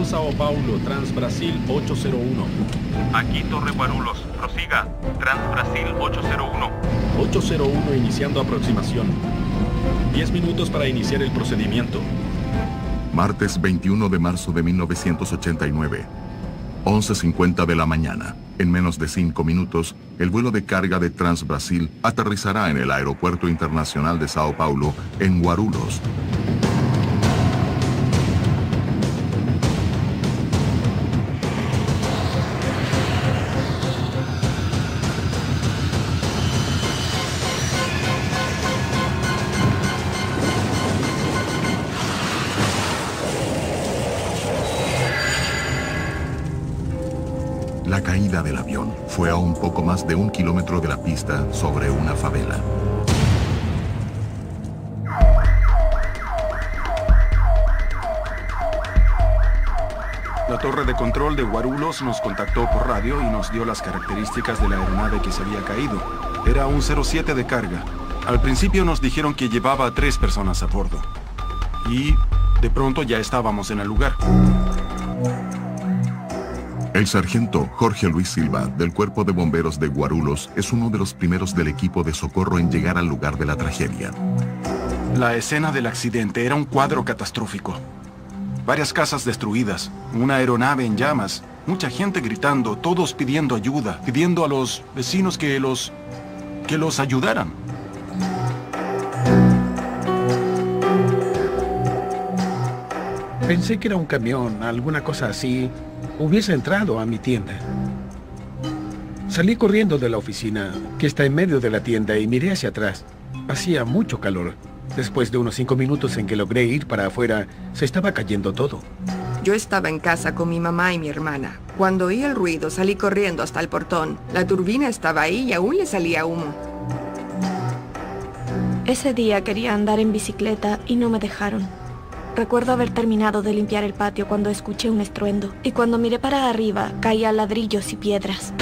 Sao Paulo, Transbrasil 801. Aquí Torre Guarulhos, prosiga, Transbrasil 801. 801 iniciando aproximación. 10 minutos para iniciar el procedimiento. Martes 21 de marzo de 1989. 11:50 de la mañana. En menos de 5 minutos, el vuelo de carga de Transbrasil aterrizará en el Aeropuerto Internacional de Sao Paulo, en Guarulhos. La caída del avión fue a un poco más de 1 kilómetro de la pista sobre una favela. La torre de control de Guarulhos nos contactó por radio y nos dio las características de la aeronave que se había caído. Era un 07 de carga. Al principio nos dijeron que llevaba a 3 personas a bordo. Y de pronto ya estábamos en el lugar. El sargento Jorge Luis Silva, del Cuerpo de Bomberos de Guarulhos, es uno de los primeros del equipo de socorro en llegar al lugar de la tragedia. La escena del accidente era un cuadro catastrófico. Varias casas destruidas, una aeronave en llamas, mucha gente gritando, todos pidiendo ayuda, pidiendo a los vecinos que los ayudaran. Pensé que era un camión, alguna cosa así. Hubiese entrado a mi tienda. Salí corriendo de la oficina, que está en medio de la tienda, y miré hacia atrás. Hacía mucho calor. Después de unos 5 minutos en que logré ir para afuera, se estaba cayendo todo. Yo estaba en casa con mi mamá y mi hermana. Cuando oí el ruido, salí corriendo hasta el portón. La turbina estaba ahí y aún le salía humo. Ese día quería andar en bicicleta y no me dejaron. Recuerdo haber terminado de limpiar el patio cuando escuché un estruendo, y cuando miré para arriba, caían ladrillos y piedras.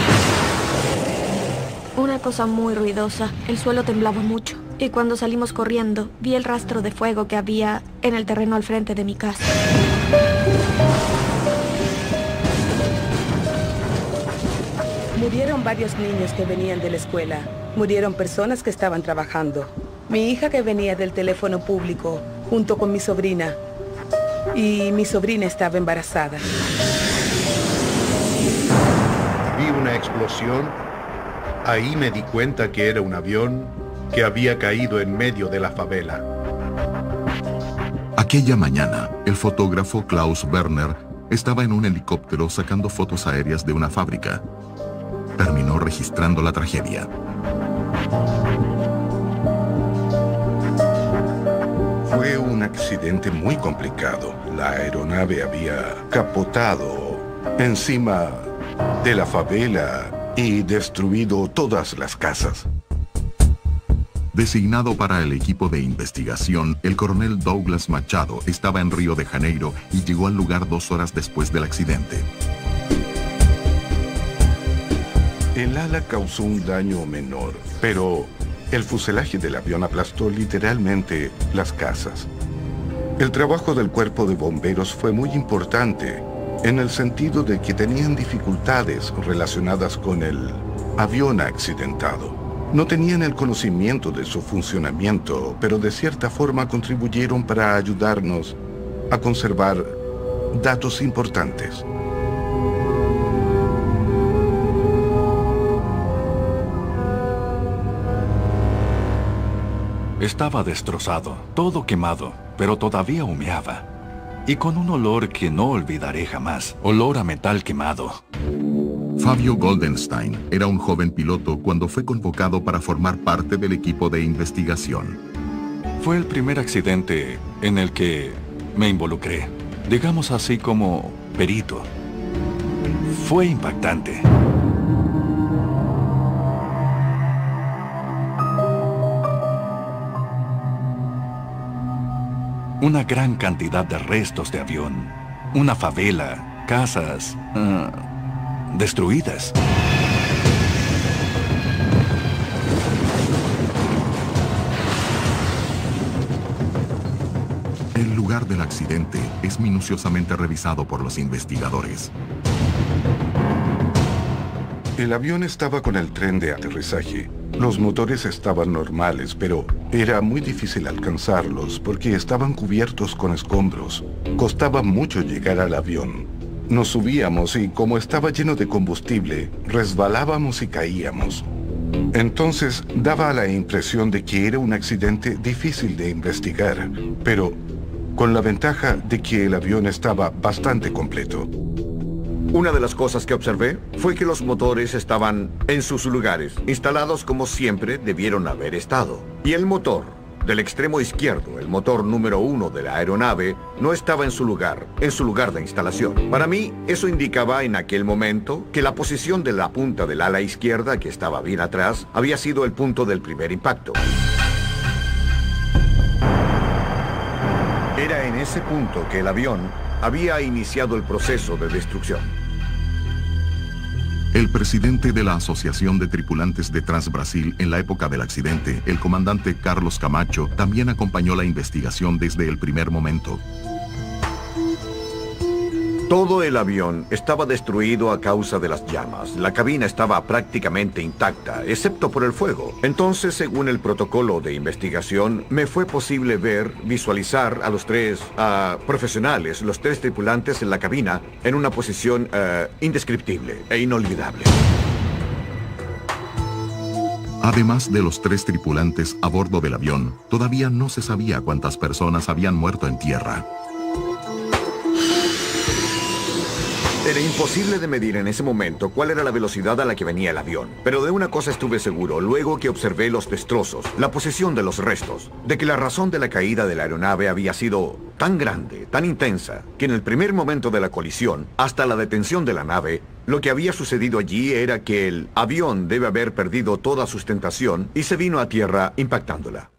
Una cosa muy ruidosa, el suelo temblaba mucho, y cuando salimos corriendo, vi el rastro de fuego que había en el terreno al frente de mi casa. Murieron varios niños que venían de la escuela. Murieron personas que estaban trabajando. Mi hija que venía del teléfono público, junto con mi sobrina. Y mi sobrina estaba embarazada. Vi una explosión. Ahí me di cuenta que era un avión que había caído en medio de la favela. Aquella mañana, el fotógrafo Klaus Werner estaba en un helicóptero sacando fotos aéreas de una fábrica. Terminó registrando la tragedia. Fue un accidente muy complicado. La aeronave había capotado encima de la favela y destruido todas las casas. Designado para el equipo de investigación, el coronel Douglas Machado estaba en Río de Janeiro y llegó al lugar 2 horas después del accidente. El ala causó un daño menor, pero el fuselaje del avión aplastó literalmente las casas. El trabajo del cuerpo de bomberos fue muy importante, en el sentido de que tenían dificultades relacionadas con el avión accidentado. No tenían el conocimiento de su funcionamiento, pero de cierta forma contribuyeron para ayudarnos a conservar datos importantes. Estaba destrozado, todo quemado, pero todavía humeaba. Y con un olor que no olvidaré jamás, olor a metal quemado. Fabio Goldenstein era un joven piloto cuando fue convocado para formar parte del equipo de investigación. Fue el primer accidente en el que me involucré, digamos así como perito. Fue impactante. Una gran cantidad de restos de avión, una favela, casas destruidas. El lugar lugar del accidente es minuciosamente revisado por los investigadores. El avión estaba con el tren de aterrizaje. Los motores estaban normales, pero era muy difícil alcanzarlos porque estaban cubiertos con escombros. Costaba mucho llegar al avión. Nos subíamos y, como estaba lleno de combustible, resbalábamos y caíamos. Entonces daba la impresión de que era un accidente difícil de investigar, pero con la ventaja de que el avión estaba bastante completo. Una de las cosas que observé fue que los motores estaban en sus lugares, instalados como siempre debieron haber estado. Y el motor del extremo izquierdo, el motor número 1 de la aeronave, no estaba en su lugar de instalación. Para mí, eso indicaba en aquel momento que la posición de la punta del ala izquierda, que estaba bien atrás, había sido el punto del primer impacto. Era en ese punto que el avión había iniciado el proceso de destrucción. El presidente de la Asociación de Tripulantes de Transbrasil en la época del accidente, el comandante Carlos Camacho, también acompañó la investigación desde el primer momento. Todo el avión estaba destruido a causa de las llamas. La cabina estaba prácticamente intacta, excepto por el fuego. Entonces, según el protocolo de investigación, me fue posible visualizar a los tres profesionales, los tres tripulantes en la cabina, en una posición indescriptible e inolvidable. Además de los 3 tripulantes a bordo del avión, todavía no se sabía cuántas personas habían muerto en tierra. Era imposible de medir en ese momento cuál era la velocidad a la que venía el avión. Pero de una cosa estuve seguro, luego que observé los destrozos, la posición de los restos, de que la razón de la caída de la aeronave había sido tan grande, tan intensa, que en el primer momento de la colisión, hasta la detención de la nave, lo que había sucedido allí era que el avión debe haber perdido toda sustentación y se vino a tierra impactándola.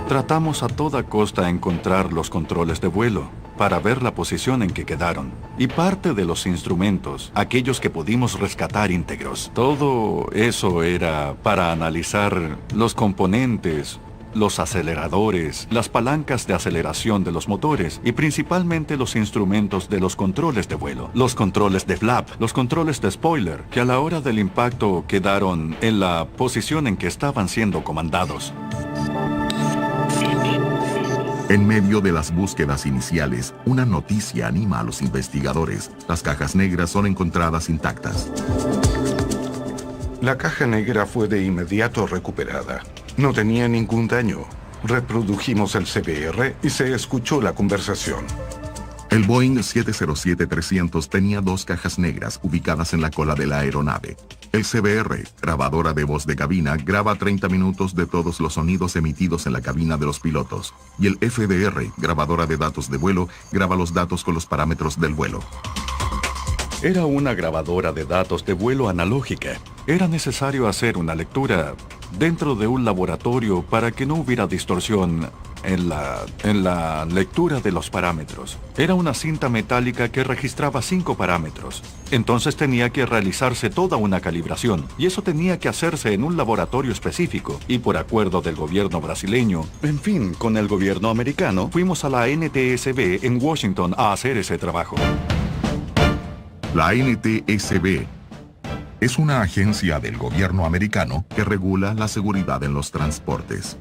Tratamos a toda costa encontrar los controles de vuelo para ver la posición en que quedaron y parte de los instrumentos, aquellos que pudimos rescatar íntegros. Todo eso era para analizar los componentes, los aceleradores, las palancas de aceleración de los motores y principalmente los instrumentos de los controles de vuelo, los controles de flap, los controles de spoiler, que a la hora del impacto quedaron en la posición en que estaban siendo comandados. En medio de las búsquedas iniciales, una noticia anima a los investigadores. Las cajas negras son encontradas intactas. La caja negra fue de inmediato recuperada. No tenía ningún daño. Reprodujimos el CBR y se escuchó la conversación. El Boeing 707-300 tenía 2 cajas negras ubicadas en la cola de la aeronave. El CBR, grabadora de voz de cabina, graba 30 minutos de todos los sonidos emitidos en la cabina de los pilotos. Y el FDR, grabadora de datos de vuelo, graba los datos con los parámetros del vuelo. Era una grabadora de datos de vuelo analógica. Era necesario hacer una lectura dentro de un laboratorio para que no hubiera distorsión en la lectura de los parámetros. Era una cinta metálica que registraba 5 parámetros. Entonces tenía que realizarse toda una calibración, y eso tenía que hacerse en un laboratorio específico, y por acuerdo del gobierno brasileño, en fin, con el gobierno americano, fuimos a la NTSB en Washington a hacer ese trabajo. La NTSB es una agencia del gobierno americano que regula la seguridad en los transportes.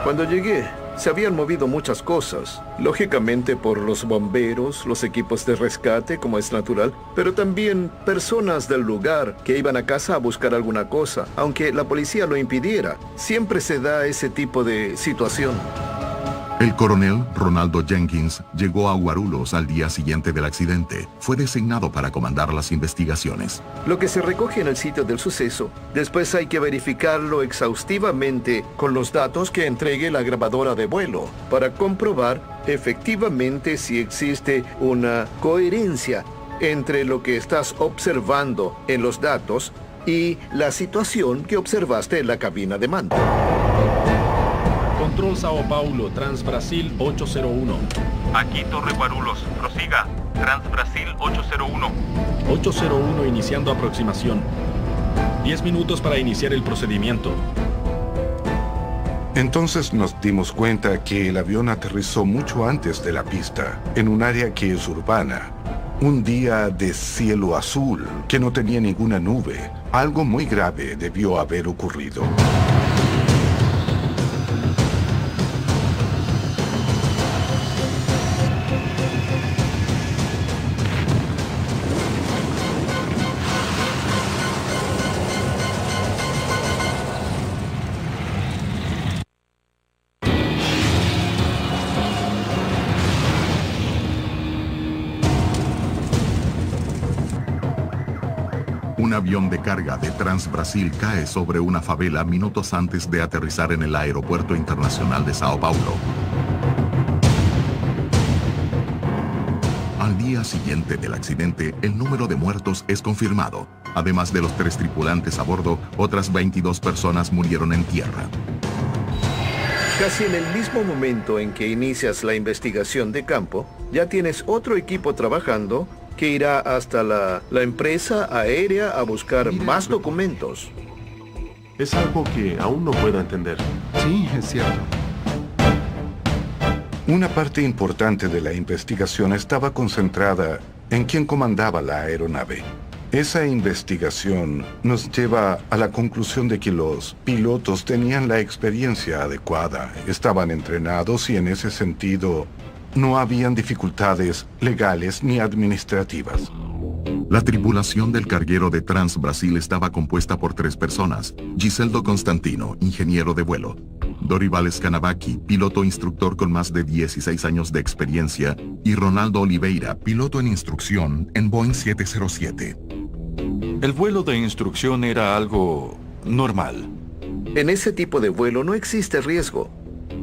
Cuando llegué, se habían movido muchas cosas, lógicamente por los bomberos, los equipos de rescate, como es natural, pero también personas del lugar que iban a casa a buscar alguna cosa, aunque la policía lo impidiera. Siempre se da ese tipo de situación. El coronel Ronaldo Jenkins llegó a Guarulhos al día siguiente del accidente. Fue designado para comandar las investigaciones. Lo que se recoge en el sitio del suceso, después hay que verificarlo exhaustivamente con los datos que entregue la grabadora de vuelo para comprobar efectivamente si existe una coherencia entre lo que estás observando en los datos y la situación que observaste en la cabina de mando. Control Sao Paulo, Transbrasil 801. Aquí Torre Guarulhos, prosiga. Transbrasil 801. 801 iniciando aproximación. 10 minutos para iniciar el procedimiento. Entonces nos dimos cuenta que el avión aterrizó mucho antes de la pista, en un área que es urbana. Un día de cielo azul, que no tenía ninguna nube. Algo muy grave debió haber ocurrido. Un avión de carga de Transbrasil cae sobre una favela minutos antes de aterrizar en el Aeropuerto Internacional de Sao Paulo. Al día siguiente del accidente, el número de muertos es confirmado. Además de los 3 tripulantes a bordo, otras 22 personas murieron en tierra. Casi en el mismo momento en que inicias la investigación de campo, ya tienes otro equipo trabajando que irá hasta la empresa aérea a buscar más documentos. Es algo que aún no puedo entender. Sí, es cierto. Una parte importante de la investigación estaba concentrada en quién comandaba la aeronave. Esa investigación nos lleva a la conclusión de que los pilotos tenían la experiencia adecuada, estaban entrenados y en ese sentido no habían dificultades legales ni administrativas. La tripulación del carguero de Transbrasil estaba compuesta por 3 personas: Giseldo Constantino, ingeniero de vuelo; Dorival Scanavacchi, piloto instructor con más de 16 años de experiencia; y Ronaldo Oliveira, piloto en instrucción en Boeing 707. El vuelo de instrucción era algo normal. En ese tipo de vuelo no existe riesgo.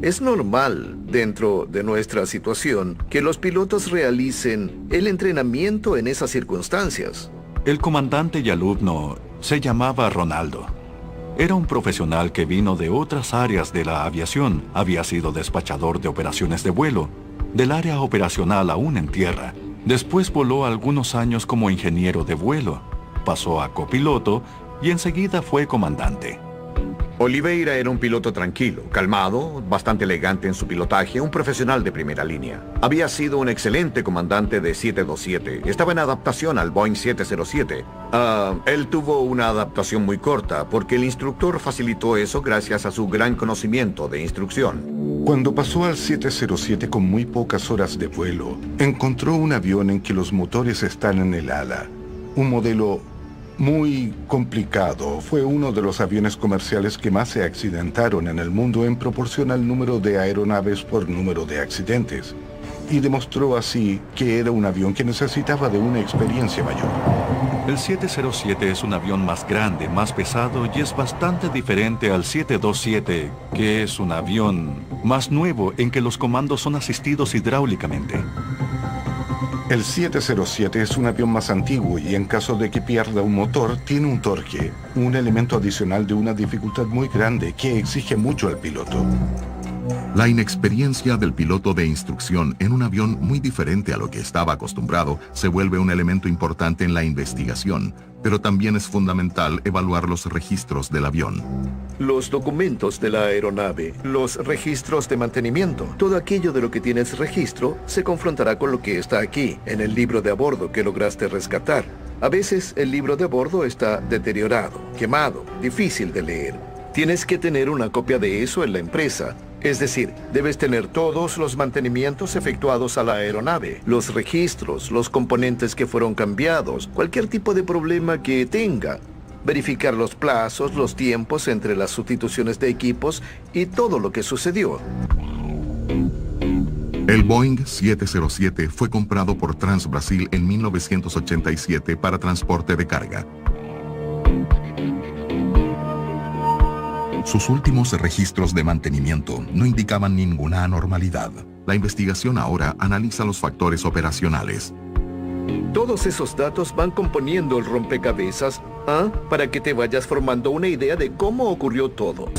Es normal, dentro de nuestra situación, que los pilotos realicen el entrenamiento en esas circunstancias. El comandante y alumno se llamaba Ronaldo. Era un profesional que vino de otras áreas de la aviación. Había sido despachador de operaciones de vuelo, del área operacional aún en tierra. Después voló algunos años como ingeniero de vuelo. Pasó a copiloto y enseguida fue comandante. Oliveira era un piloto tranquilo, calmado, bastante elegante en su pilotaje, un profesional de primera línea. Había sido un excelente comandante de 727. Estaba en adaptación al Boeing 707. Él tuvo una adaptación muy corta porque el instructor facilitó eso gracias a su gran conocimiento de instrucción. Cuando pasó al 707 con muy pocas horas de vuelo, encontró un avión en que los motores están en el ala. Un modelo muy complicado. Fue uno de los aviones comerciales que más se accidentaron en el mundo en proporción al número de aeronaves por número de accidentes. Y demostró así que era un avión que necesitaba de una experiencia mayor. El 707 es un avión más grande, más pesado y es bastante diferente al 727, que es un avión más nuevo en que los comandos son asistidos hidráulicamente. El 707 es un avión más antiguo y en caso de que pierda un motor, tiene un torque, un elemento adicional de una dificultad muy grande que exige mucho al piloto. La inexperiencia del piloto de instrucción en un avión muy diferente a lo que estaba acostumbrado se vuelve un elemento importante en la investigación, pero también es fundamental evaluar los registros del avión. Los documentos de la aeronave, los registros de mantenimiento, todo aquello de lo que tienes registro se confrontará con lo que está aquí, en el libro de a bordo que lograste rescatar. A veces el libro de a bordo está deteriorado, quemado, difícil de leer. Tienes que tener una copia de eso en la empresa. Es decir, debes tener todos los mantenimientos efectuados a la aeronave, los registros, los componentes que fueron cambiados, cualquier tipo de problema que tenga. Verificar los plazos, los tiempos entre las sustituciones de equipos y todo lo que sucedió. El Boeing 707 fue comprado por Transbrasil en 1987 para transporte de carga. Sus últimos registros de mantenimiento no indicaban ninguna anormalidad. La investigación ahora analiza los factores operacionales. Todos esos datos van componiendo el rompecabezas, para que te vayas formando una idea de cómo ocurrió todo.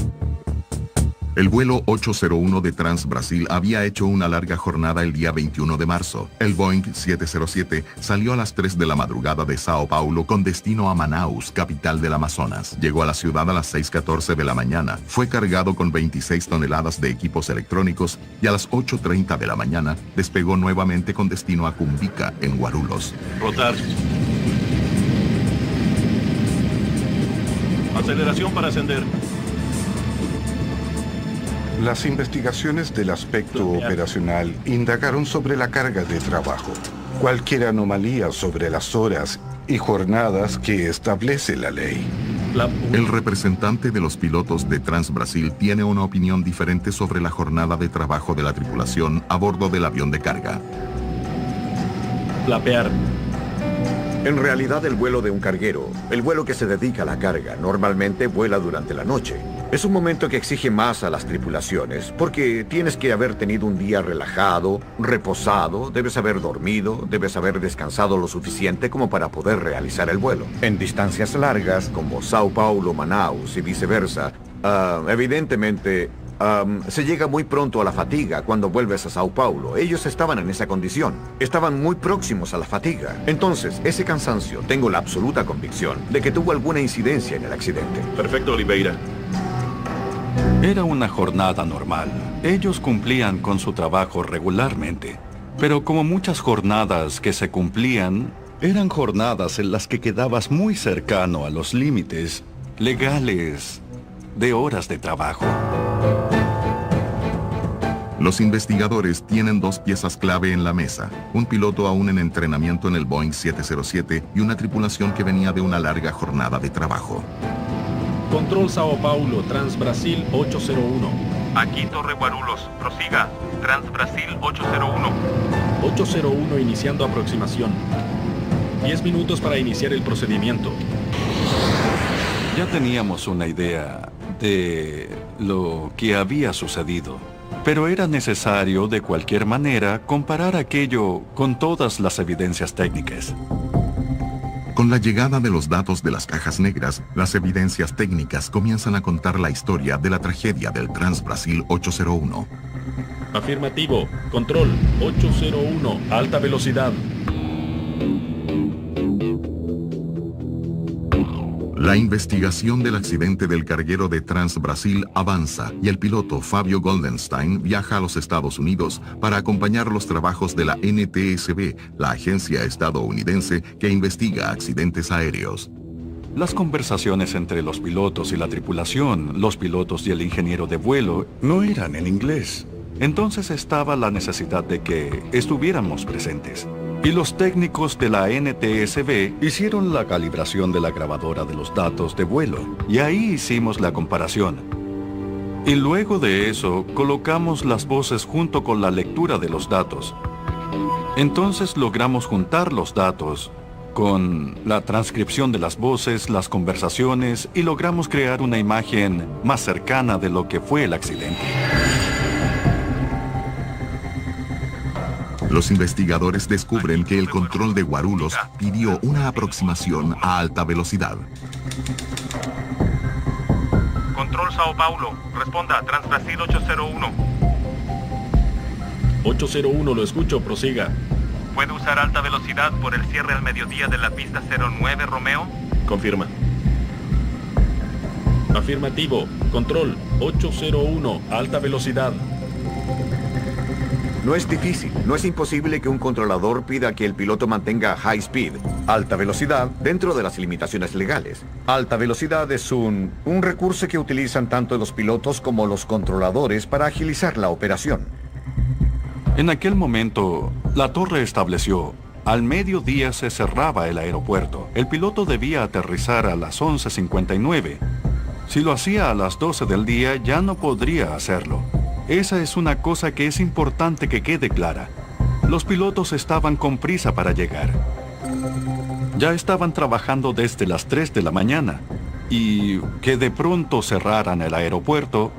El vuelo 801 de Trans Brasil había hecho una larga jornada el día 21 de marzo. El Boeing 707 salió a las 3 de la madrugada de Sao Paulo con destino a Manaus, capital del Amazonas. Llegó a la ciudad a las 6:14 de la mañana. Fue cargado con 26 toneladas de equipos electrónicos y a las 8:30 de la mañana despegó nuevamente con destino a Cumbica, en Guarulhos. Rotar. Aceleración para ascender. Las investigaciones del aspecto operacional indagaron sobre la carga de trabajo, cualquier anomalía sobre las horas y jornadas que establece la ley. El representante de los pilotos de Trans Brasil tiene una opinión diferente sobre la jornada de trabajo de la tripulación a bordo del avión de carga. Flapear. En realidad el vuelo de un carguero, el vuelo que se dedica a la carga, normalmente vuela durante la noche. Es un momento que exige más a las tripulaciones, porque tienes que haber tenido un día relajado, reposado, debes haber dormido, debes haber descansado lo suficiente como para poder realizar el vuelo. En distancias largas, como Sao Paulo, Manaus y viceversa, evidentemente se llega muy pronto a la fatiga cuando vuelves a Sao Paulo. Ellos estaban en esa condición. Estaban muy próximos a la fatiga. Entonces, ese cansancio, tengo la absoluta convicción de que tuvo alguna incidencia en el accidente. Perfecto, Oliveira. Era una jornada normal. Ellos cumplían con su trabajo regularmente. Pero como muchas jornadas que se cumplían, eran jornadas en las que quedabas muy cercano a los límites legales de horas de trabajo. Los investigadores tienen dos piezas clave en la mesa: un piloto aún en entrenamiento en el Boeing 707 y una tripulación que venía de una larga jornada de trabajo. Control Sao Paulo, Trans Brasil 801. Aquí Torre Guarulhos, prosiga. Trans Brasil 801. 801 iniciando aproximación. 10 minutos para iniciar el procedimiento. Ya teníamos una idea de lo que había sucedido, pero era necesario de cualquier manera comparar aquello con todas las evidencias técnicas. Con la llegada de los datos de las cajas negras, las evidencias técnicas comienzan a contar la historia de la tragedia del Trans Brasil 801. Afirmativo. Control 801. Alta velocidad. La investigación del accidente del carguero de Trans Brasil avanza y el piloto Fabio Goldenstein viaja a los Estados Unidos para acompañar los trabajos de la NTSB, la agencia estadounidense que investiga accidentes aéreos. Las conversaciones entre los pilotos y la tripulación, los pilotos y el ingeniero de vuelo, no eran en inglés. Entonces estaba la necesidad de que estuviéramos presentes. Y los técnicos de la NTSB hicieron la calibración de la grabadora de los datos de vuelo. Y ahí hicimos la comparación. Y luego de eso, colocamos las voces junto con la lectura de los datos. Entonces logramos juntar los datos con la transcripción de las voces, las conversaciones, y logramos crear una imagen más cercana de lo que fue el accidente. Los investigadores descubren que el control de Guarulhos pidió una aproximación a alta velocidad. Control Sao Paulo, responda, Trans Brasil 801. 801, lo escucho, prosiga. ¿Puede usar alta velocidad por el cierre al mediodía de la pista 09, Romeo? Confirma. Afirmativo. Control 801, alta velocidad. No es difícil, no es imposible que un controlador pida que el piloto mantenga high speed, alta velocidad, dentro de las limitaciones legales. Alta velocidad es un recurso que utilizan tanto los pilotos como los controladores para agilizar la operación. En aquel momento, la torre estableció: al mediodía se cerraba el aeropuerto. El piloto debía aterrizar a las 11:59. Si lo hacía a las 12 del día, ya no podría hacerlo. Esa es una cosa que es importante que quede clara. Los pilotos estaban con prisa para llegar. Ya estaban trabajando desde las 3 de la mañana. Y que de pronto cerraran el aeropuerto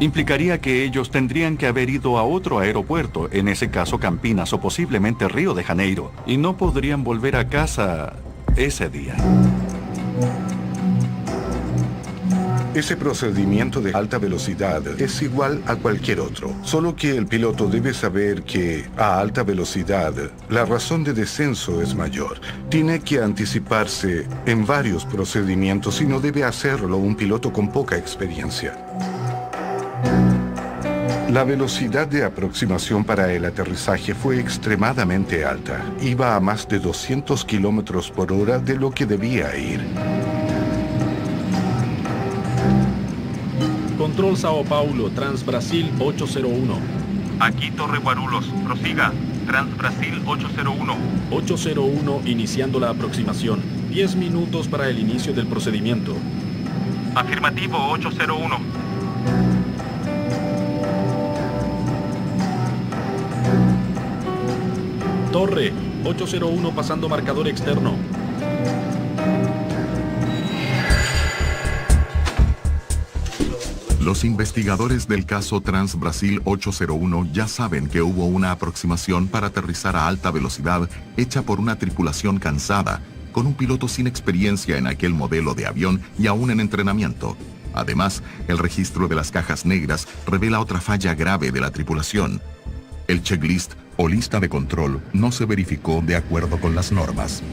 implicaría que ellos tendrían que haber ido a otro aeropuerto, en ese caso Campinas o posiblemente Río de Janeiro, y no podrían volver a casa ese día. Ese procedimiento de alta velocidad es igual a cualquier otro, solo que el piloto debe saber que a alta velocidad la razón de descenso es mayor. Tiene que anticiparse en varios procedimientos y no debe hacerlo un piloto con poca experiencia. La velocidad de aproximación para el aterrizaje fue extremadamente alta. Iba a más de 200 kilómetros por hora de lo que debía ir. Control Sao Paulo, Transbrasil 801. Aquí Torre Guarulhos, prosiga. Transbrasil 801. 801, iniciando la aproximación. 10 minutos para el inicio del procedimiento. Afirmativo 801. Torre 801, pasando marcador externo. Los investigadores del caso Transbrasil 801 ya saben que hubo una aproximación para aterrizar a alta velocidad hecha por una tripulación cansada, con un piloto sin experiencia en aquel modelo de avión y aún en entrenamiento. Además, el registro de las cajas negras revela otra falla grave de la tripulación. El checklist o lista de control no se verificó de acuerdo con las normas.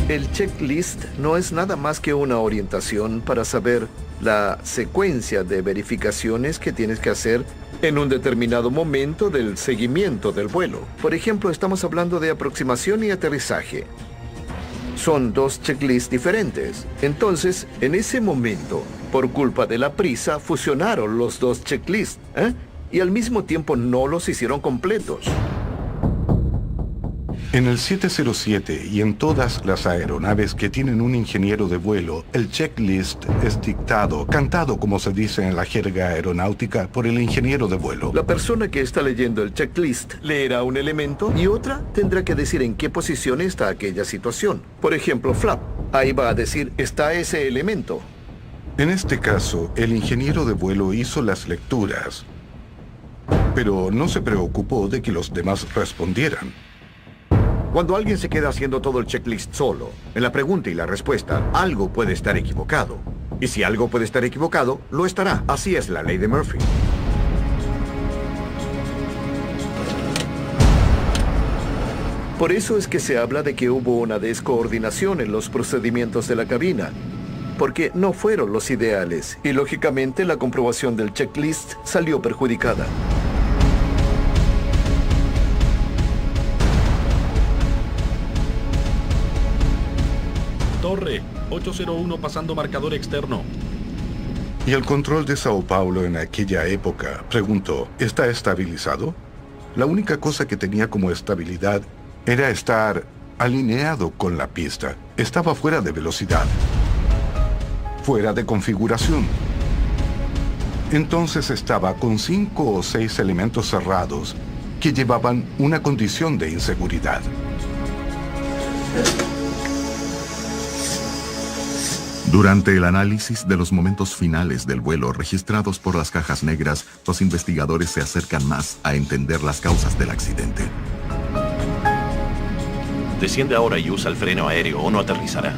El checklist no es nada más que una orientación para saber la secuencia de verificaciones que tienes que hacer en un determinado momento del seguimiento del vuelo. Por ejemplo, estamos hablando de aproximación y aterrizaje. Son dos checklists diferentes. Entonces, en ese momento, por culpa de la prisa, fusionaron los dos checklists, y al mismo tiempo no los hicieron completos. En el 707 y en todas las aeronaves que tienen un ingeniero de vuelo, el checklist es dictado, cantado como se dice en la jerga aeronáutica, por el ingeniero de vuelo. La persona que está leyendo el checklist leerá un elemento y otra tendrá que decir en qué posición está aquella situación. Por ejemplo, flap. Ahí va a decir, está ese elemento. En este caso, el ingeniero de vuelo hizo las lecturas, pero no se preocupó de que los demás respondieran. Cuando alguien se queda haciendo todo el checklist solo, en la pregunta y la respuesta, algo puede estar equivocado. Y si algo puede estar equivocado, lo estará. Así es la ley de Murphy. Por eso es que se habla de que hubo una descoordinación en los procedimientos de la cabina, porque no fueron los ideales, y lógicamente la comprobación del checklist salió perjudicada. Torre 801, pasando marcador externo. Y el control de Sao Paulo en aquella época preguntó, ¿está estabilizado? La única cosa que tenía como estabilidad era estar alineado con la pista. Estaba fuera de velocidad, fuera de configuración. Entonces estaba con 5 o 6 elementos cerrados que llevaban una condición de inseguridad. Durante el análisis de los momentos finales del vuelo registrados por las cajas negras, los investigadores se acercan más a entender las causas del accidente. Desciende ahora y usa el freno aéreo o no aterrizará.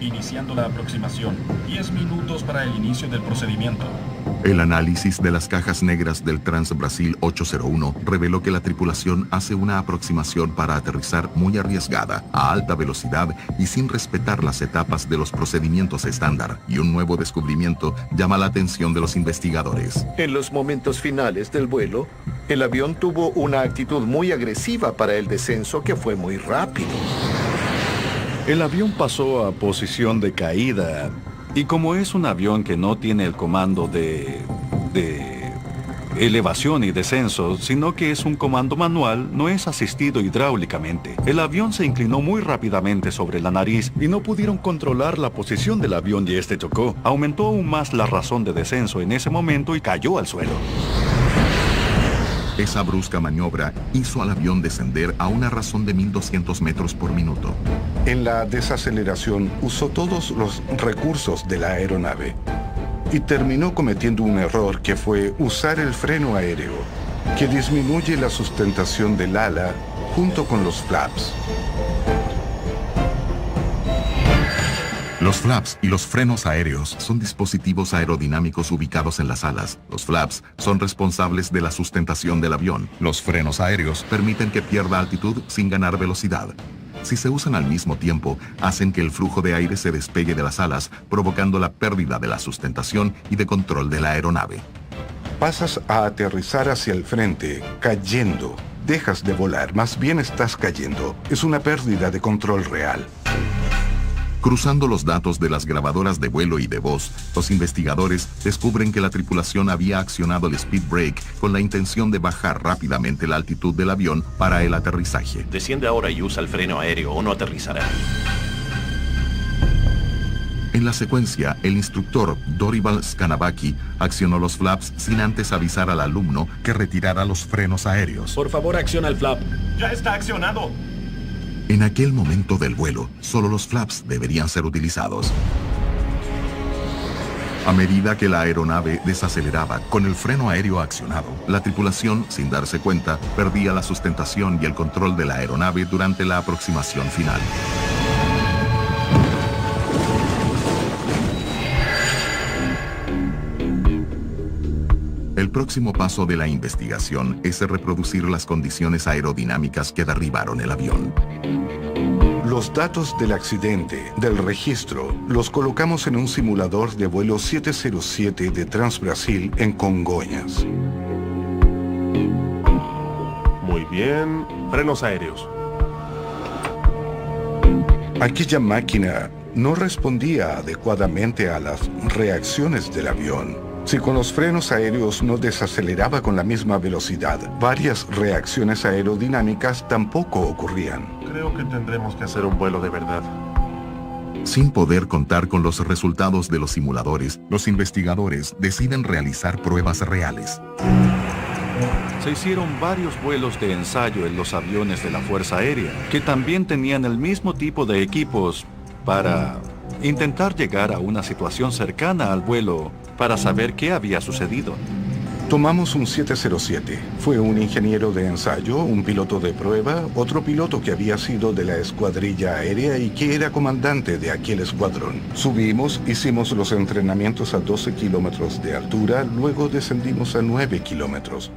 Iniciando la aproximación. 10 minutos para el inicio del procedimiento. El análisis de las cajas negras del Transbrasil 801 reveló que la tripulación hace una aproximación para aterrizar muy arriesgada, a alta velocidad y sin respetar las etapas de los procedimientos estándar. Y un nuevo descubrimiento llama la atención de los investigadores. En los momentos finales del vuelo, el avión tuvo una actitud muy agresiva para el descenso que fue muy rápido. El avión pasó a posición de caída y como es un avión que no tiene el comando de elevación y descenso, sino que es un comando manual, no es asistido hidráulicamente. El avión se inclinó muy rápidamente sobre la nariz y no pudieron controlar la posición del avión y este chocó. Aumentó aún más la razón de descenso en ese momento y cayó al suelo. Esa brusca maniobra hizo al avión descender a una razón de 1.200 metros por minuto. En la desaceleración usó todos los recursos de la aeronave y terminó cometiendo un error que fue usar el freno aéreo, que disminuye la sustentación del ala junto con los flaps. Los flaps y los frenos aéreos son dispositivos aerodinámicos ubicados en las alas. Los flaps son responsables de la sustentación del avión. Los frenos aéreos permiten que pierda altitud sin ganar velocidad. Si se usan al mismo tiempo, hacen que el flujo de aire se despegue de las alas, provocando la pérdida de la sustentación y de control de la aeronave. Pasas a aterrizar hacia el frente, cayendo. Dejas de volar, más bien estás cayendo. Es una pérdida de control real. Cruzando los datos de las grabadoras de vuelo y de voz, los investigadores descubren que la tripulación había accionado el speed brake con la intención de bajar rápidamente la altitud del avión para el aterrizaje. Desciende ahora y usa el freno aéreo o no aterrizará. En la secuencia, el instructor Dorival Skanabaki accionó los flaps sin antes avisar al alumno que retirara los frenos aéreos. Por favor, acciona el flap. ¡Ya está accionado! En aquel momento del vuelo, solo los flaps deberían ser utilizados. A medida que la aeronave desaceleraba con el freno aéreo accionado, la tripulación, sin darse cuenta, perdía la sustentación y el control de la aeronave durante la aproximación final. El próximo paso de la investigación es reproducir las condiciones aerodinámicas que derribaron el avión. Los datos del accidente, del registro, los colocamos en un simulador de vuelo 707 de Transbrasil en Congonhas. Muy bien. Frenos aéreos. Aquella máquina no respondía adecuadamente a las reacciones del avión. Si con los frenos aéreos no desaceleraba con la misma velocidad, varias reacciones aerodinámicas tampoco ocurrían. Creo que tendremos que hacer un vuelo de verdad. Sin poder contar con los resultados de los simuladores, los investigadores deciden realizar pruebas reales. Se hicieron varios vuelos de ensayo en los aviones de la Fuerza Aérea, que también tenían el mismo tipo de equipos para intentar llegar a una situación cercana al vuelo para saber qué había sucedido. Tomamos un 707. Fue un ingeniero de ensayo, un piloto de prueba, otro piloto que había sido de la escuadrilla aérea y que era comandante de aquel escuadrón. Subimos, hicimos los entrenamientos a 12 kilómetros de altura, luego descendimos a 9 kilómetros.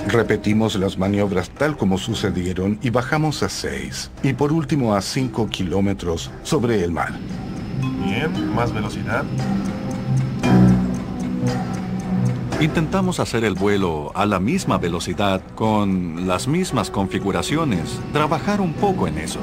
Repetimos las maniobras tal como sucedieron y bajamos a 6. Y por último a 5 kilómetros sobre el mar. Bien, más velocidad. Intentamos hacer el vuelo a la misma velocidad, con las mismas configuraciones, trabajar un poco en eso.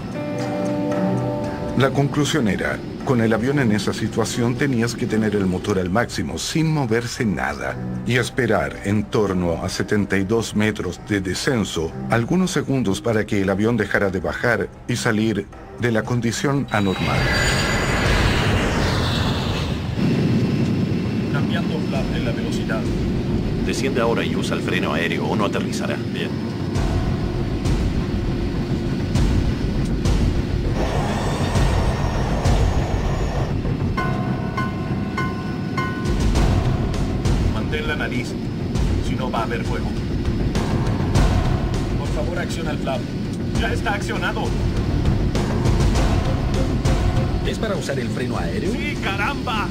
La conclusión era, con el avión en esa situación tenías que tener el motor al máximo, sin moverse nada, y esperar en torno a 72 metros de descenso, algunos segundos para que el avión dejara de bajar y salir de la condición anormal. Cambiando flap en la velocidad. Desciende ahora y usa el freno aéreo o no aterrizará. Bien. Mantén la nariz, si no va a haber fuego. Por favor, acciona el flap. ¡Ya está accionado! ¿Es para usar el freno aéreo? ¡Sí, caramba!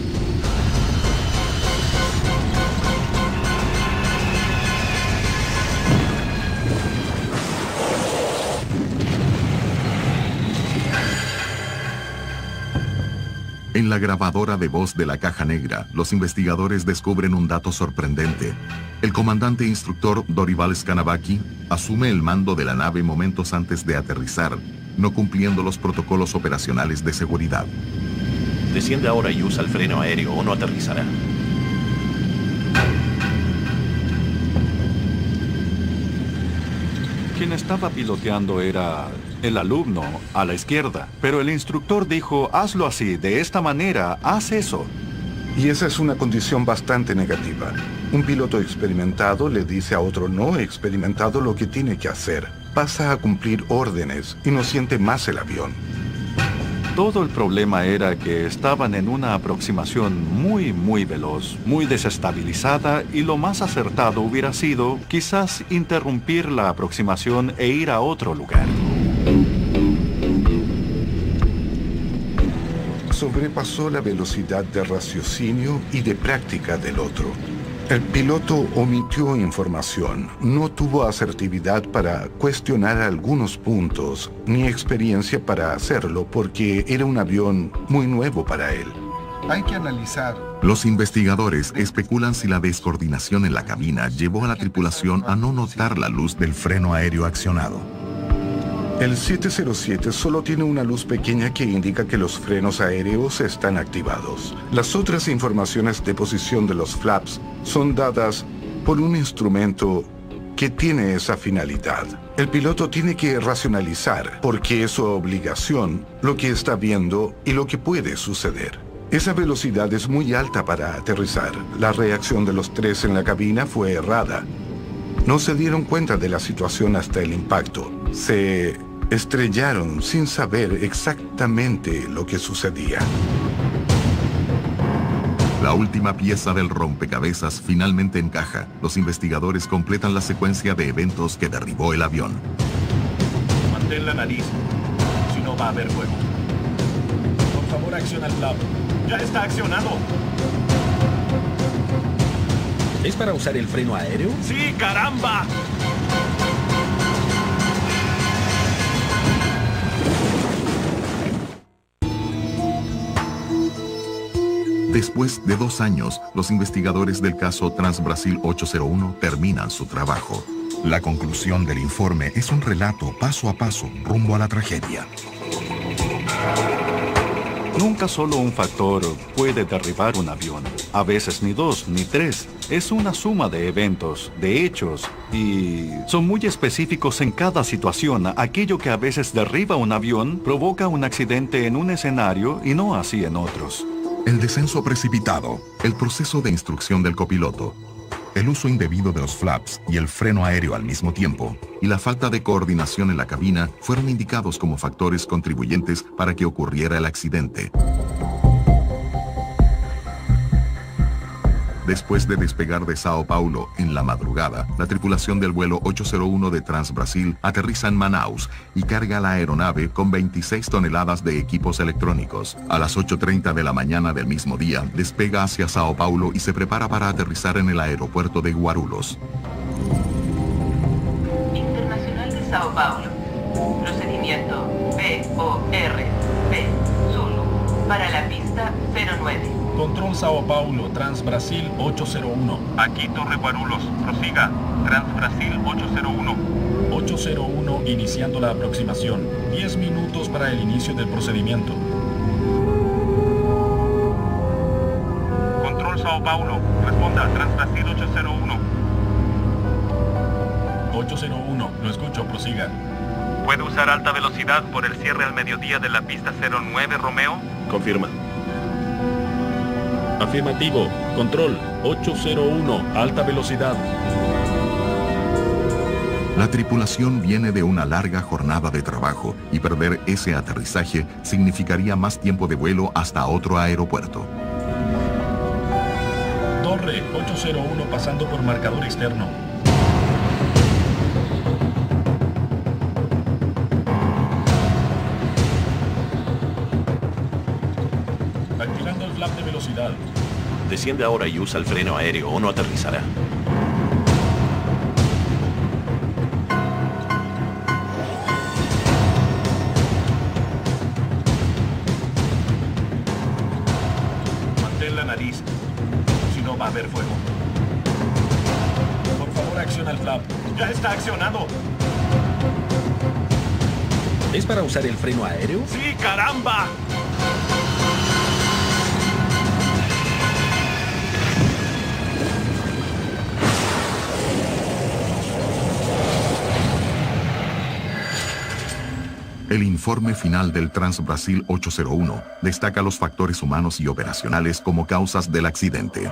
En la grabadora de voz de la caja negra, los investigadores descubren un dato sorprendente. El comandante instructor Dorival Skanabaki asume el mando de la nave momentos antes de aterrizar, no cumpliendo los protocolos operacionales de seguridad. Desciende ahora y usa el freno aéreo o no aterrizará. Quien estaba piloteando era el alumno a la izquierda, pero el instructor dijo, hazlo así, de esta manera, haz eso. Y esa es una condición bastante negativa. Un piloto experimentado le dice a otro no experimentado lo que tiene que hacer. Pasa a cumplir órdenes y no siente más el avión. Todo el problema era que estaban en una aproximación muy veloz, muy desestabilizada, y lo más acertado hubiera sido quizás interrumpir la aproximación e ir a otro lugar. Sobrepasó la velocidad de raciocinio y de práctica del otro. El piloto omitió información, no tuvo asertividad para cuestionar algunos puntos, ni experiencia para hacerlo porque era un avión muy nuevo para él. Hay que analizar. Los investigadores especulan si la descoordinación en la cabina llevó a la tripulación a no notar la luz del freno aéreo accionado. El 707 solo tiene una luz pequeña que indica que los frenos aéreos están activados. Las otras informaciones de posición de los flaps son dadas por un instrumento que tiene esa finalidad. El piloto tiene que racionalizar, porque es su obligación, lo que está viendo y lo que puede suceder. Esa velocidad es muy alta para aterrizar. La reacción de los tres en la cabina fue errada. No se dieron cuenta de la situación hasta el impacto. Se estrellaron sin saber exactamente lo que sucedía. La última pieza del rompecabezas finalmente encaja. Los investigadores completan la secuencia de eventos que derribó el avión. Mantén la nariz, si no va a haber fuego. Por favor, acciona el flap. ¡Ya está accionado! ¿Es para usar el freno aéreo? ¡Sí, caramba! Después de 2 años, los investigadores del caso Transbrasil 801 terminan su trabajo. La conclusión del informe es un relato paso a paso rumbo a la tragedia. Nunca solo un factor puede derribar un avión. A veces ni 2 ni 3. Es una suma de eventos, de hechos, y son muy específicos en cada situación. Aquello que a veces derriba un avión provoca un accidente en un escenario y no así en otros. El descenso precipitado, el proceso de instrucción del copiloto, el uso indebido de los flaps y el freno aéreo al mismo tiempo, y la falta de coordinación en la cabina fueron indicados como factores contribuyentes para que ocurriera el accidente. Después de despegar de Sao Paulo en la madrugada, la tripulación del vuelo 801 de Transbrasil aterriza en Manaus y carga la aeronave con 26 toneladas de equipos electrónicos. A las 8:30 de la mañana del mismo día, despega hacia Sao Paulo y se prepara para aterrizar en el aeropuerto de Guarulhos. Internacional de Sao Paulo. Procedimiento BORB Zulu para la pista 09. Control Sao Paulo, Transbrasil 801. Aquí Torre Guarulhos, prosiga. Transbrasil 801. 801 iniciando la aproximación. 10 minutos para el inicio del procedimiento. Control Sao Paulo, responda. Transbrasil 801. 801, lo escucho, prosiga. ¿Puede usar alta velocidad por el cierre al mediodía de la pista 09, Romeo? Confirma. Afirmativo. Control 801, alta velocidad. La tripulación viene de una larga jornada de trabajo y perder ese aterrizaje significaría más tiempo de vuelo hasta otro aeropuerto. Torre 801 pasando por marcador externo. Activando el flap de velocidad. Desciende ahora y usa el freno aéreo o no aterrizará. Mantén la nariz, si no va a haber fuego. Por favor, acciona el flap. ¡Ya está accionado! ¿Es para usar el freno aéreo? ¡Sí, caramba! El informe final del Transbrasil 801 destaca los factores humanos y operacionales como causas del accidente.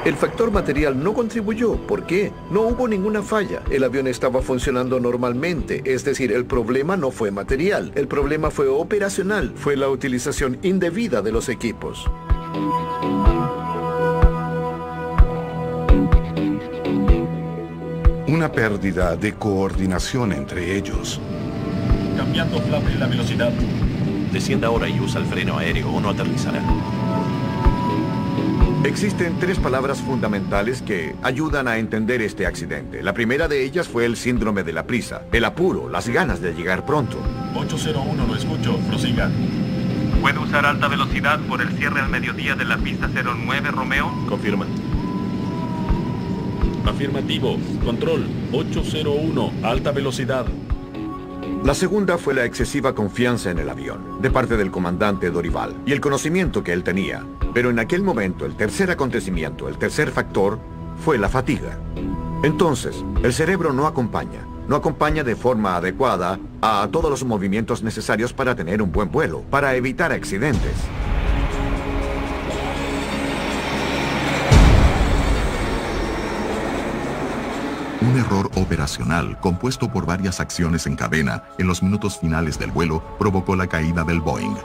El factor material no contribuyó. ¿Por qué? No hubo ninguna falla. El avión estaba funcionando normalmente. Es decir, el problema no fue material. El problema fue operacional. Fue la utilización indebida de los equipos. Una pérdida de coordinación entre ellos. Cambiando flap en la velocidad. Descienda ahora y usa el freno aéreo o no aterrizará. Existen 3 palabras fundamentales que ayudan a entender este accidente. La primera de ellas fue el síndrome de la prisa, el apuro, las ganas de llegar pronto. 801, lo escucho, prosiga. ¿Puede usar alta velocidad por el cierre al mediodía de la pista 09, Romeo? Confirma. Afirmativo. Control, 801, alta velocidad. La segunda fue la excesiva confianza en el avión, de parte del comandante Dorival, y el conocimiento que él tenía. Pero en aquel momento, el tercer acontecimiento, el tercer factor, fue la fatiga. Entonces, el cerebro no acompaña de forma adecuada a todos los movimientos necesarios para tener un buen vuelo, para evitar accidentes. Un error operacional compuesto por varias acciones en cadena en los minutos finales del vuelo provocó la caída del Boeing.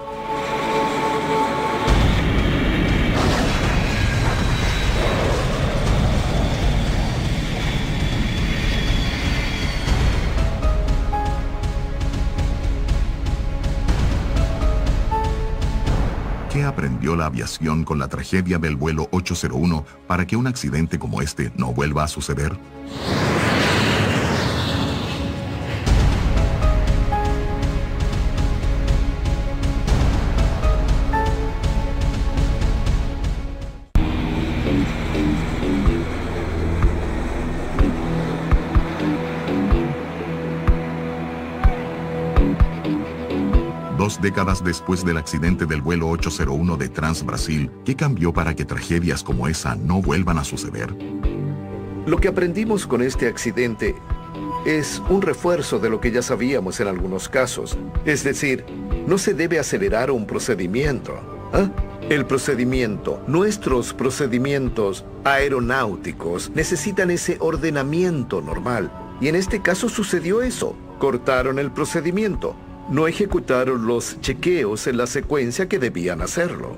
¿Qué aprendió la aviación con la tragedia del vuelo 801 para que un accidente como este no vuelva a suceder? Dos décadas después del accidente del vuelo 801 de Transbrasil, ¿qué cambió para que tragedias como esa no vuelvan a suceder? Lo que aprendimos con este accidente es un refuerzo de lo que ya sabíamos en algunos casos. Es decir, no se debe acelerar un procedimiento. El procedimiento, nuestros procedimientos aeronáuticos necesitan ese ordenamiento normal. Y en este caso sucedió eso. Cortaron el procedimiento. No ejecutaron los chequeos en la secuencia que debían hacerlo.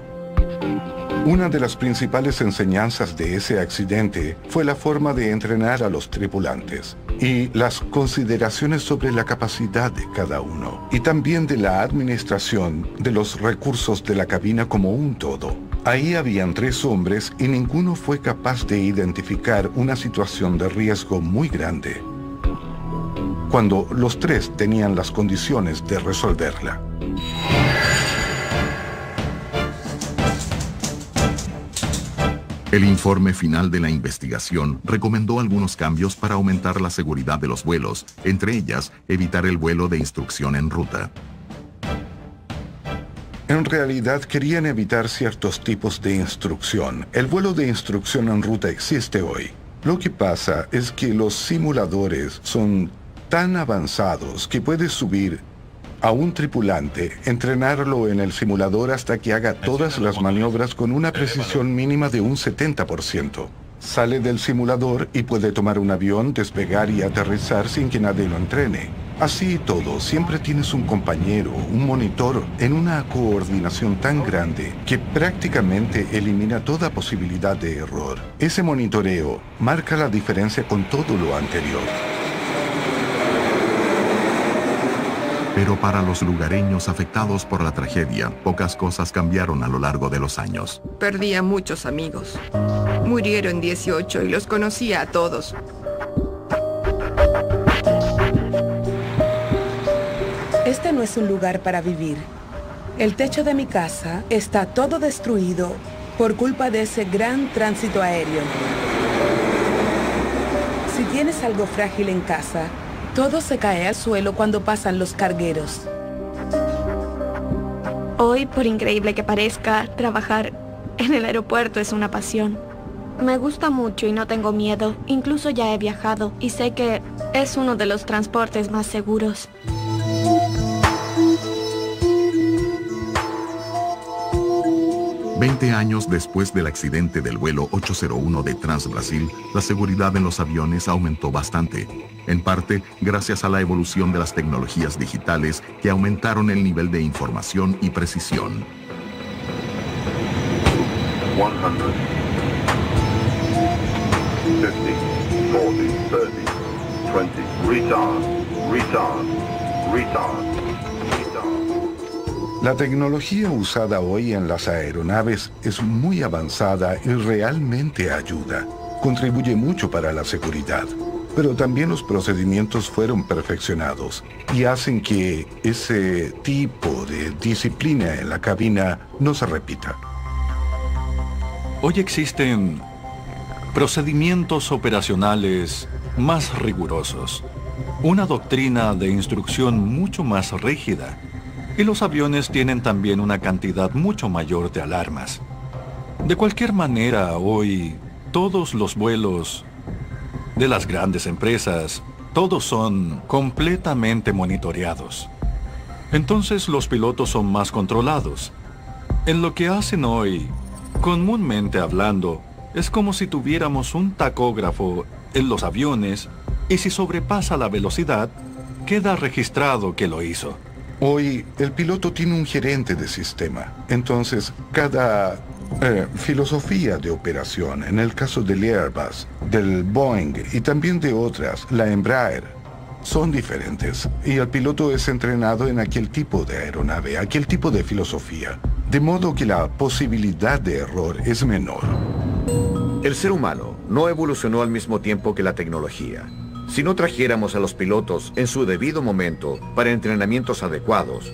Una de las principales enseñanzas de ese accidente fue la forma de entrenar a los tripulantes y las consideraciones sobre la capacidad de cada uno y también de la administración de los recursos de la cabina como un todo. Ahí habían 3 hombres y ninguno fue capaz de identificar una situación de riesgo muy grande, cuando los 3 tenían las condiciones de resolverla. El informe final de la investigación recomendó algunos cambios para aumentar la seguridad de los vuelos, entre ellas, evitar el vuelo de instrucción en ruta. En realidad querían evitar ciertos tipos de instrucción. El vuelo de instrucción en ruta existe hoy. Lo que pasa es que los simuladores son tan avanzados que puedes subir a un tripulante, entrenarlo en el simulador hasta que haga todas las maniobras con una precisión mínima de un 70%. Sale del simulador y puede tomar un avión, despegar y aterrizar sin que nadie lo entrene. Así y todo, siempre tienes un compañero, un monitor, en una coordinación tan grande que prácticamente elimina toda posibilidad de error. Ese monitoreo marca la diferencia con todo lo anterior. Pero para los lugareños afectados por la tragedia, pocas cosas cambiaron a lo largo de los años. Perdí a muchos amigos. Murieron 18 y los conocía a todos. Este no es un lugar para vivir. El techo de mi casa está todo destruido por culpa de ese gran tránsito aéreo. Si tienes algo frágil en casa, todo se cae al suelo cuando pasan los cargueros. Hoy, por increíble que parezca, trabajar en el aeropuerto es una pasión. Me gusta mucho y no tengo miedo. Incluso ya he viajado y sé que es uno de los transportes más seguros. 20 años después del accidente del vuelo 801 de Transbrasil, la seguridad en los aviones aumentó bastante, en parte gracias a la evolución de las tecnologías digitales que aumentaron el nivel de información y precisión. 100, 50, 40, 30, 20, retard. La tecnología usada hoy en las aeronaves es muy avanzada y realmente ayuda. Contribuye mucho para la seguridad. Pero también los procedimientos fueron perfeccionados y hacen que ese tipo de disciplina en la cabina no se repita. Hoy existen procedimientos operacionales más rigurosos, una doctrina de instrucción mucho más rígida, y los aviones tienen también una cantidad mucho mayor de alarmas. De cualquier manera, hoy todos los vuelos de las grandes empresas, todos son completamente monitoreados. Entonces los pilotos son más controlados. En lo que hacen hoy, comúnmente hablando, es como si tuviéramos un tacógrafo en los aviones y si sobrepasa la velocidad, queda registrado que lo hizo. Hoy el piloto tiene un gerente de sistema. Entonces, cada filosofía de operación, en el caso del Airbus, del Boeing y también de otras, la Embraer, son diferentes. Y el piloto es entrenado en aquel tipo de aeronave, aquel tipo de filosofía. De modo que la posibilidad de error es menor. El ser humano no evolucionó al mismo tiempo que la tecnología. Si no trajéramos a los pilotos en su debido momento para entrenamientos adecuados,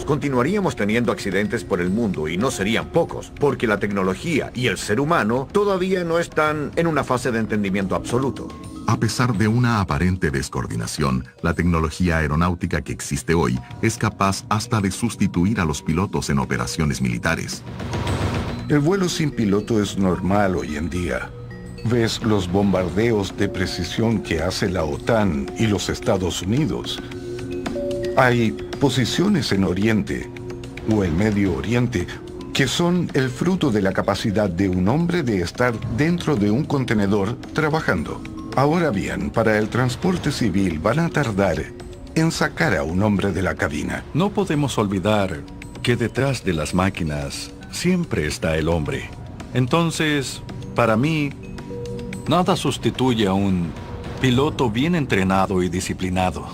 continuaríamos teniendo accidentes por el mundo y no serían pocos, porque la tecnología y el ser humano todavía no están en una fase de entendimiento absoluto. A pesar de una aparente descoordinación, la tecnología aeronáutica que existe hoy es capaz hasta de sustituir a los pilotos en operaciones militares. El vuelo sin piloto es normal hoy en día. Ves los bombardeos de precisión que hace la OTAN y los Estados Unidos. Hay posiciones en Oriente o el Medio Oriente que son el fruto de la capacidad de un hombre de estar dentro de un contenedor trabajando. Ahora bien, para el transporte civil van a tardar en sacar a un hombre de la cabina. No podemos olvidar que detrás de las máquinas siempre está el hombre. Entonces, para mí, nada sustituye a un piloto bien entrenado y disciplinado.